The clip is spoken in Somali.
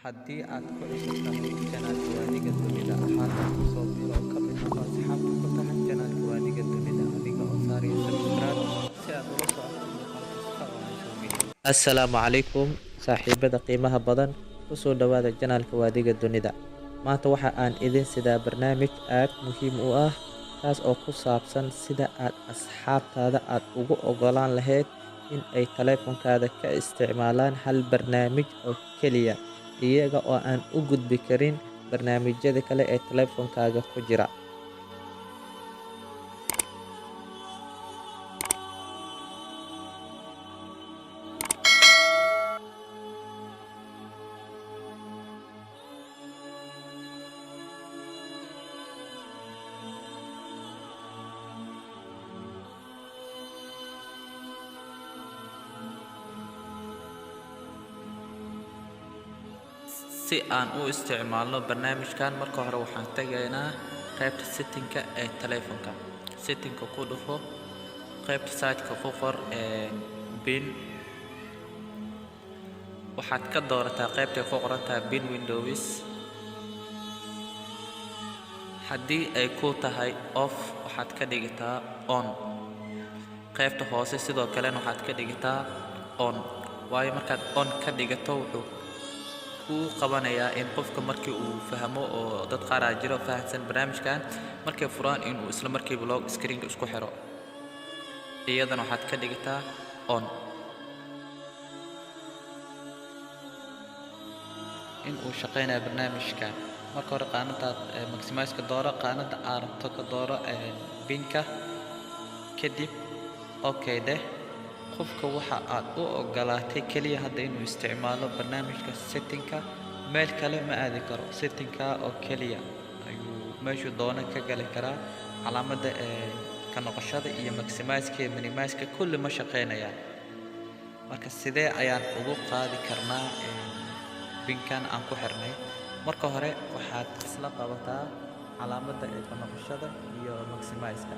haddii aad ku cusub tahay janaalka Waadiga Dunida, haatan ku soo bilow ka mid noqo asxaabta ku tahan janaalka Waadiga Dunida adiga oo saaraya subscribe si aad ula socoto muuqaal kasta oo aan soo geliyo. Assalaamu calaykum saaxiibada qiimaha badan, ku soo dhawaada janaalka Waadiga Dunida. Maanta waxa aan idin sidaa barnaamij aad muhiim u ah, kaas oo ku saabsan sida aad asxaabtaada aad ugu ogolaan lahayd in ay taleefankaada ka isticmaalaan hal barnaamij oo keliya, iyaga oo aan u gudbi karin barnaamijyada kale ee taleefankaaga ku jira. Si aan u isticmaalno barnaamijkan, marka hore waxaan tagaynaa qaybta setting-ka ee taleefanka. Setting-ka ku dhufo, qaybta side-ka ku qor pin. Waxaad ka doorataa qaybta ku qoran tahay pin Windows. Haddii ay ku tahay off, waxaad ka dhigataa on. Qaybta hoose sidoo kale waxaad ka dhigataa on. Waayo markaad on ka dhigato wuxuu kuu qabanayaa in qofka markii uu fahmo, oo dad qaar ah jiro fahansan barnaamijkan, markay furaan inuu isla markiiba log screen-ka isku xiro. Iyadana waxaad ka dhigataa on. in uu shaqeynayo barnaamijkan, marka hore qaanadaad maximize-ka dooro, qaanada aad rabto ka dooro pin-ka, kadib okay deh. qofka waxa aad u ogolaatay kaliya hadda inuu isticmaalo barnaamijka setting-ka, meel kale ma aadi karo. Setting-ka oo kaliya ayuu meeshuu doono ka gali karaa. Calaamada ka noqoshada iyo maximize-ka iyo minimize-ka kulli ma shaqeynayaan. Marka sidee ayaan ugu qaadi karnaa pin-kan aan ku xirnay? Marka hore waxaad isla qabataa calaamada ka noqoshada iyo maximize-ka.